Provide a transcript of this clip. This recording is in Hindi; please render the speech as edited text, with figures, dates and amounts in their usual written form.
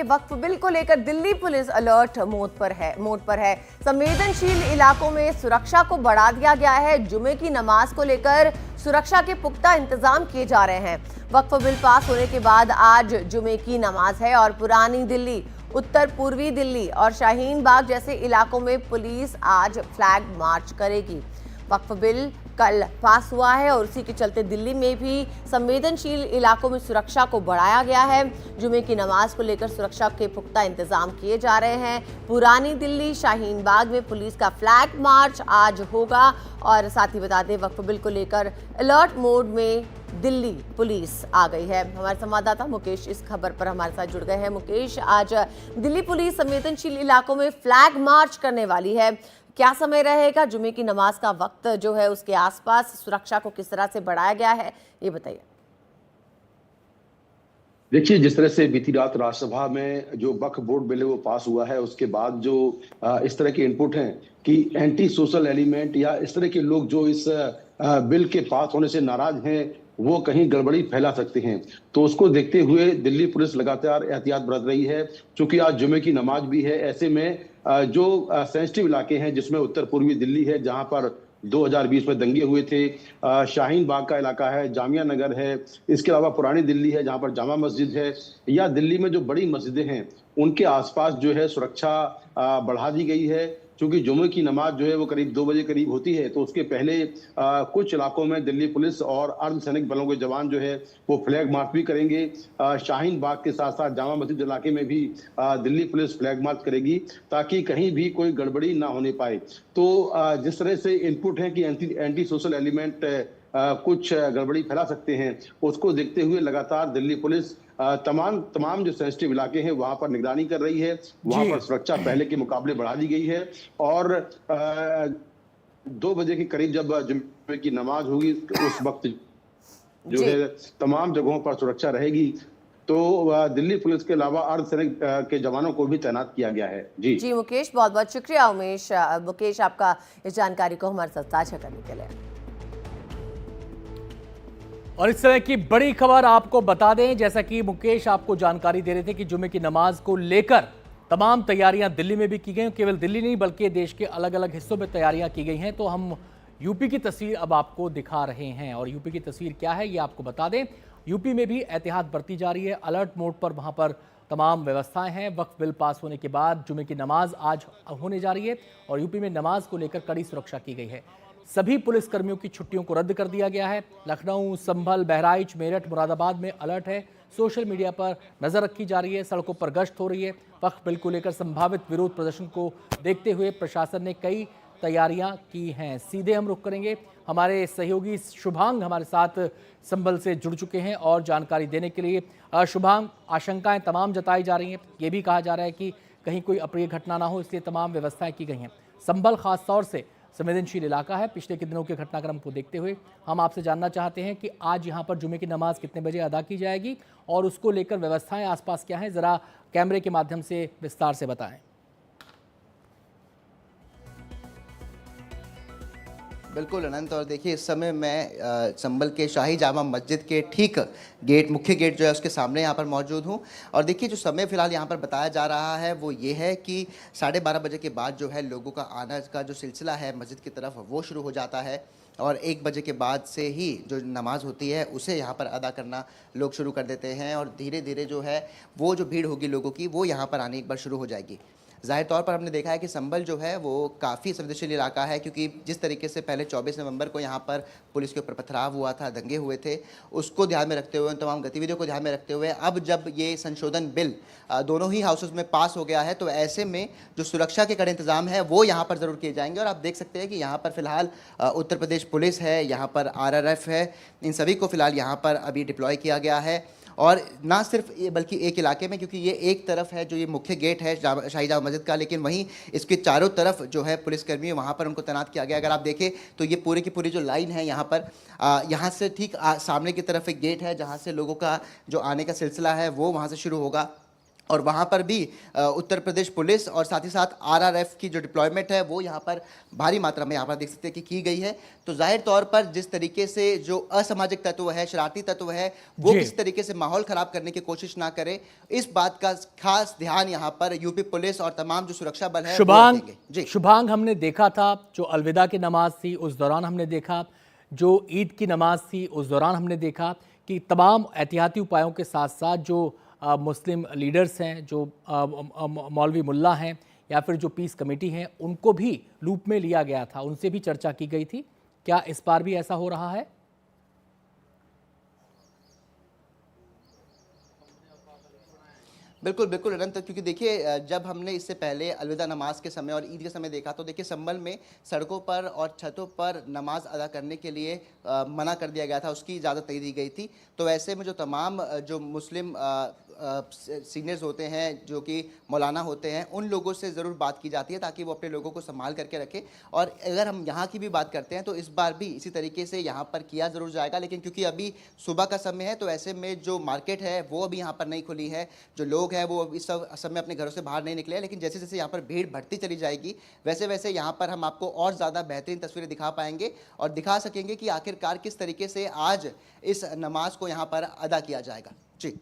वक्फ बिल को लेकर दिल्ली पुलिस अलर्ट मोड पर है। संवेदनशील इलाकों में सुरक्षा को बढ़ा दिया गया है। जुमे की नमाज को लेकर सुरक्षा के पुख्ता इंतजाम किए जा रहे हैं। वक्फ बिल पास होने के बाद आज जुमे की नमाज है और पुरानी दिल्ली, उत्तर पूर्वी दिल्ली और शाहीन बाग जैसे इलाकों में पुलिस आज फ्लैग मार्च करेगी। वक्फ बिल कल पास हुआ है और उसी के चलते दिल्ली में भी संवेदनशील इलाकों में सुरक्षा को बढ़ाया गया है। जुमे की नमाज को लेकर सुरक्षा के पुख्ता इंतजाम किए जा रहे हैं। पुरानी दिल्ली, शाहीन बाग में पुलिस का फ्लैग मार्च आज होगा। और साथ ही बता दें, वक्फ बिल को लेकर अलर्ट मोड में दिल्ली पुलिस आ गई है। हमारे संवाददाता मुकेश इस खबर पर हमारे साथ जुड़ गए हैं। मुकेश, आज दिल्ली पुलिस संवेदनशील इलाकों में फ्लैग मार्च करने वाली है। क्या समय रहेगा? जुमे की नमाज का वक्त जो है उसके आसपास सुरक्षा को किस तरह से बढ़ाया गया है, ये बताइए। देखिए, जिस तरह से बीती रात राज्यसभा में जो वक्फ बोर्ड बिल है वो पास हुआ है, उसके बाद जो इस तरह के इनपुट हैं कि एंटी सोशल एलिमेंट या इस तरह के लोग जो इस बिल के पास होने से नाराज हैं वो कहीं गड़बड़ी फैला सकते हैं, तो उसको देखते हुए दिल्ली पुलिस लगातार एहतियात बरत रही है। क्योंकि आज जुमे की नमाज भी है, ऐसे में जो सेंसिटिव इलाके हैं जिसमें उत्तर पूर्वी दिल्ली है जहां पर 2020 में दंगे हुए थे, शाहीन बाग का इलाका है, जामिया नगर है, इसके अलावा पुरानी दिल्ली है जहां पर जामा मस्जिद है, या दिल्ली में जो बड़ी मस्जिदें हैं उनके आसपास जो है सुरक्षा बढ़ा दी गई है। क्योंकि जुमे की नमाज जो है वो करीब 2 बजे करीब होती है, तो उसके पहले कुछ इलाकों में दिल्ली पुलिस और अर्धसैनिक बलों के जवान जो है वो फ्लैग मार्च भी करेंगे। शाहीन बाग के साथ साथ जामा मस्जिद इलाके में भी दिल्ली पुलिस फ्लैग मार्च करेगी ताकि कहीं भी कोई गड़बड़ी ना होने पाए। तो जिस तरह से इनपुट है कि एंटी सोशल एलिमेंट कुछ गड़बड़ी फैला सकते हैं, उसको देखते हुए लगातार दिल्ली पुलिस तमाम जो सेंसिटिव इलाके हैं वहां पर निगरानी कर रही है। वहां पर सुरक्षा पहले के मुकाबले बढ़ा दी गई है और 2 बजे के करीब जब जुम्मे की नमाज होगी उस वक्त जो है तमाम जगहों पर सुरक्षा रहेगी। तो दिल्ली पुलिस के अलावा अर्धसैनिक के जवानों को भी तैनात किया गया है। जी मुकेश, बहुत बहुत शुक्रिया मुकेश आपका इस जानकारी को हमारे साथ साझा करने के लिए। और इस तरह की बड़ी खबर आपको बता दें, जैसा कि मुकेश आपको जानकारी दे रहे थे कि जुमे की नमाज को लेकर तमाम तैयारियां दिल्ली में भी की गई। केवल दिल्ली नहीं बल्कि देश के अलग अलग हिस्सों में तैयारियां की गई हैं। तो हम यूपी की तस्वीर अब आपको दिखा रहे हैं और यूपी की तस्वीर क्या है ये आपको बता दें। यूपी में भी एहतियात बरती जा रही है, अलर्ट मोड पर वहां पर तमाम व्यवस्थाएं हैं। वक्फ बिल पास होने के बाद जुमे की नमाज आज होने जा रही है और यूपी में नमाज को लेकर कड़ी सुरक्षा की गई है। सभी पुलिस कर्मियों की छुट्टियों को रद्द कर दिया गया है। लखनऊ, संभल, बहराइच, मेरठ, मुरादाबाद में अलर्ट है। सोशल मीडिया पर नजर रखी जा रही है, सड़कों पर गश्त हो रही है। वक्फ बिल को लेकर संभावित विरोध प्रदर्शन को देखते हुए प्रशासन ने कई तैयारियां की हैं। सीधे हम रुख करेंगे, हमारे सहयोगी शुभांग हमारे साथ संभल से जुड़ चुके हैं और जानकारी देने के लिए। शुभांग, आशंकाएं तमाम जताई जा रही हैं, ये भी कहा जा रहा है कि कहीं कोई अप्रिय घटना ना हो, इसलिए तमाम व्यवस्थाएं की गई हैं। संभल खास तौर से संवेदनशील इलाका है। पिछले के दिनों के घटनाक्रम को देखते हुए हम आपसे जानना चाहते हैं कि आज यहां पर जुमे की नमाज कितने बजे अदा की जाएगी और उसको लेकर व्यवस्थाएं आसपास क्या हैं, जरा कैमरे के माध्यम से विस्तार से बताएं। बिल्कुल अनंत, और देखिए इस समय मैं संभल के शाही जामा मस्जिद के ठीक मुख्य गेट जो है उसके सामने यहाँ पर मौजूद हूँ। और देखिए जो समय फ़िलहाल यहाँ पर बताया जा रहा है वो ये है कि 12:30 बजे के बाद जो है लोगों का आना का जो सिलसिला है मस्जिद की तरफ वो शुरू हो जाता है और 1 बजे के बाद से ही जो नमाज होती है उसे यहाँ पर अदा करना लोग शुरू कर देते हैं और धीरे धीरे जो है वो जो भीड़ होगी लोगों की वो यहाँ पर आने एक बार शुरू हो जाएगी। ज़ाहिर तौर पर हमने देखा है कि संभल जो है वो काफ़ी संवेदनशील इलाका है, क्योंकि जिस तरीके से पहले 24 नवंबर को यहाँ पर पुलिस के ऊपर पथराव हुआ था, दंगे हुए थे, उसको ध्यान में रखते हुए, तमाम गतिविधियों को ध्यान में रखते हुए अब जब ये संशोधन बिल दोनों ही हाउसेस में पास हो गया है तो ऐसे में जो सुरक्षा के कड़े इंतजाम है वो यहाँ पर ज़रूर किए जाएंगे। और आप देख सकते हैं कि यहाँ पर फ़िलहाल उत्तर प्रदेश पुलिस है, यहाँ पर RRF है, इन सभी को फ़िलहाल यहाँ पर अभी डिप्लॉय किया गया है। और ना सिर्फ ये बल्कि एक इलाके में, क्योंकि ये एक तरफ है जो ये मुख्य गेट है शाही जामा मस्जिद का, लेकिन वहीं इसके चारों तरफ जो है पुलिसकर्मी वहाँ पर उनको तैनात किया गया। अगर आप देखें तो ये पूरी की पूरी जो लाइन है यहाँ पर यहाँ से ठीक सामने की तरफ एक गेट है जहाँ से लोगों का जो आने का सिलसिला है वो वहाँ से शुरू होगा और वहाँ पर भी उत्तर प्रदेश पुलिस और साथ ही साथ आरआरएफ की जो डिप्लॉयमेंट है वो यहाँ पर भारी मात्रा में यहाँ पर देख सकते हैं कि की गई है। तो जाहिर तौर पर जिस तरीके से जो असामाजिक तत्व है, शरारती तत्व है, वो जी। किस तरीके से माहौल खराब करने की कोशिश ना करे, इस बात का खास ध्यान यहाँ पर यूपी पुलिस और तमाम जो सुरक्षा बल है वो शुभांग, रखेंगे। जी शुभांग, हमने देखा था जो अलविदा की नमाज थी उस दौरान हमने देखा, जो ईद की नमाज थी उस दौरान हमने देखा कि तमाम एहतियाती उपायों के साथ साथ जो मुस्लिम लीडर्स हैं, जो मौलवी मुल्ला हैं या फिर जो पीस कमेटी हैं, उनको भी लूप में लिया गया था, उनसे भी चर्चा की गई थी। क्या इस बार भी ऐसा हो रहा है? बिल्कुल बिल्कुल अनंत, क्योंकि देखिए जब हमने इससे पहले अलविदा नमाज के समय और ईद के समय देखा तो देखिए संभल में सड़कों पर और छतों पर नमाज अदा करने के लिए मना कर दिया गया था, उसकी इजाज़त नहीं दी गई थी। तो ऐसे में जो तमाम जो मुस्लिम सीनियर्स होते हैं, जो कि मौलाना होते हैं, उन लोगों से ज़रूर बात की जाती है ताकि वो अपने लोगों को संभाल करके रखें। और अगर हम यहाँ की भी बात करते हैं तो इस बार भी इसी तरीके से यहाँ पर किया ज़रूर जाएगा, लेकिन क्योंकि अभी सुबह का समय है तो ऐसे में जो मार्केट है वो अभी यहाँ पर नहीं खुली है, जो लोग हैं वो इस समय अपने घरों से बाहर नहीं निकले हैं। लेकिन जैसे जैसे यहाँ पर भीड़ बढ़ती चली जाएगी वैसे वैसे यहाँ पर हम आपको और ज़्यादा बेहतरीन तस्वीरें दिखा पाएंगे और दिखा सकेंगे कि आखिरकार किस तरीके से आज इस नमाज को यहाँ पर अदा किया जाएगा। जी।